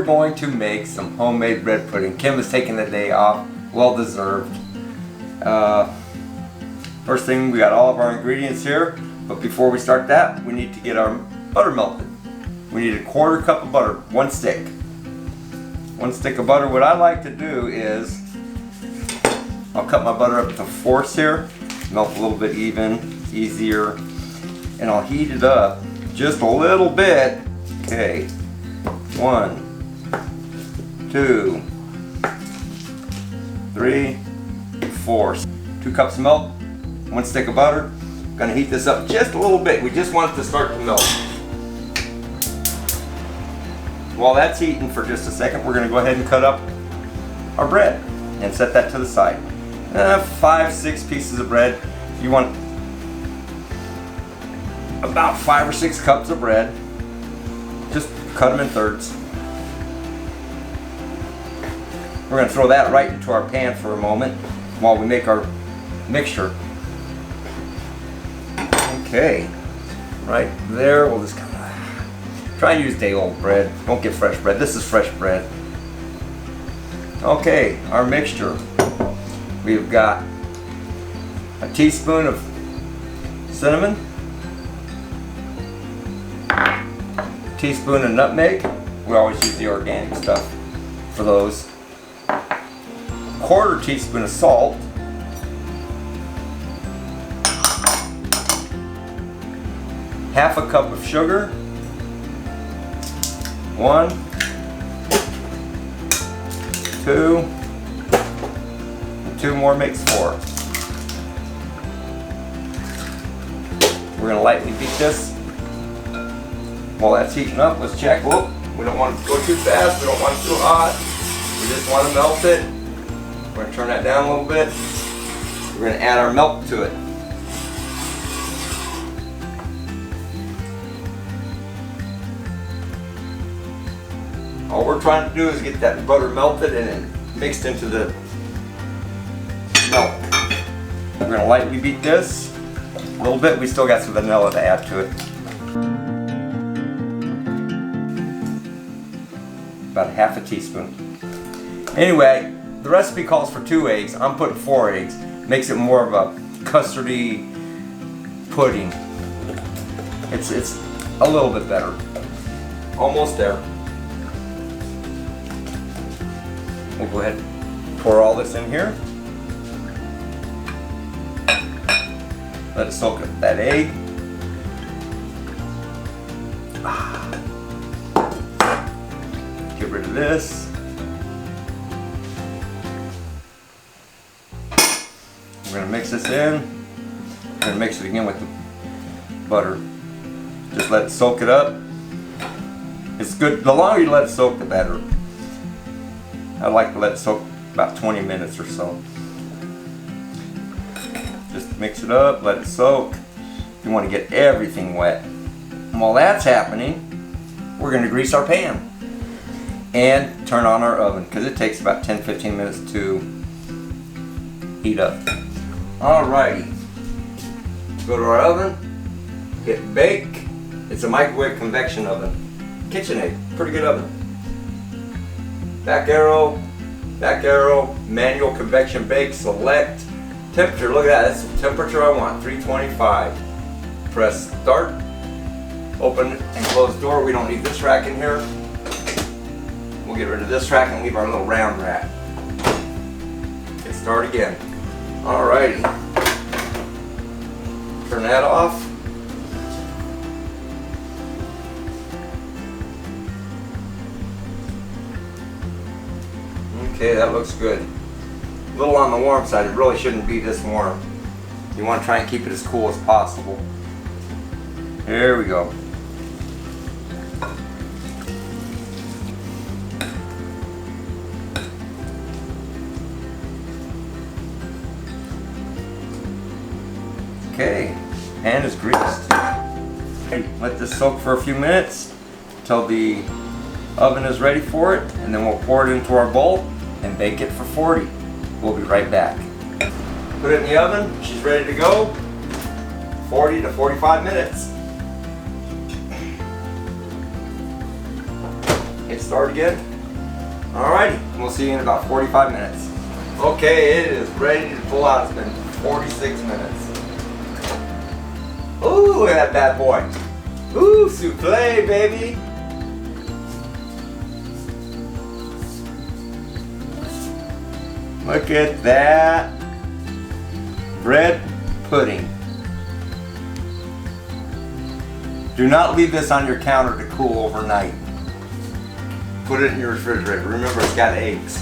we're going to make some homemade bread pudding. Kim is taking the day off, well deserved. First thing, we got all of our ingredients here, but before we start that, we need to get our butter melted. We need a 1/4 cup of butter, 1 stick. 1 stick of butter. What I like to do is, I'll cut my butter up to 4ths here, melt a little bit easier, and I'll heat it up just a little bit. Okay, 1, 2, 3, 4. 2 cups of milk, 1 stick of butter. I'm gonna heat this up just a little bit. We just want it to start to melt. While that's heating for just a second, we're gonna go ahead and cut up our bread and set that to the side. 5, 6 pieces of bread. You want about 5 or 6 cups of bread. Just cut them in thirds. We're going to throw that right into our pan for a moment while we make our mixture. Okay, right there. We'll just kind of try and use day-old bread. Don't get fresh bread. This is fresh bread. Okay, our mixture. We've got a teaspoon of cinnamon, a teaspoon of nutmeg. We always use the organic stuff for those. 1/4 teaspoon of salt. Half a cup of sugar. 1, 2, and 2 more makes 4. We're going to lightly beat this. While that's heating up, let's check. Whoop, we don't want it to go too fast, we don't want it too hot. We just want to melt it. We're going to turn that down a little bit. We're going to add our milk to it. All we're trying to do is get that butter melted and then mixed into the milk. We're going to lightly beat this a little bit. We still got some vanilla to add to it. About 1/2 teaspoon. Anyway, the recipe calls for 2 eggs. I'm putting 4 eggs. Makes it more of a custardy pudding. It's a little bit better. Almost there. We'll go ahead and pour all this in here. Let it soak up that egg. Get rid of this. We're going to mix this in. We're going to mix it again with the butter. Just let it soak it up. It's good. The longer you let it soak, the better. I like to let it soak about 20 minutes or so. Just mix it up, let it soak. You want to get everything wet. And while that's happening, we're going to grease our pan and turn on our oven because it takes about 10-15 minutes to heat up. Alrighty, go to our oven, hit bake. It's a microwave convection oven, KitchenAid, pretty good oven. Back arrow, manual convection bake, select temperature. Look at that, that's the temperature I want, 325. Press start, open and close door. We don't need this rack in here. We'll get rid of this rack and leave our little round rack. Hit start again. Alrighty, turn that off. Okay, that looks good. A little on the warm side. It really shouldn't be this warm. You want to try and keep it as cool as possible. There we go. Okay, pan is greased. Let this soak for a few minutes until the oven is ready for it, and then we'll pour it into our bowl and bake it for 40. We'll be right back. Put it in the oven. She's ready to go. 40 to 45 minutes. Hit start again. Alrighty, we'll see you in about 45 minutes. Okay, it is ready to pull out. It's been 46 minutes. Ooh, look at that bad boy. Ooh, souffle, baby. Look at that. Bread pudding. Do not leave this on your counter to cool overnight. Put it in your refrigerator. Remember, it's got eggs.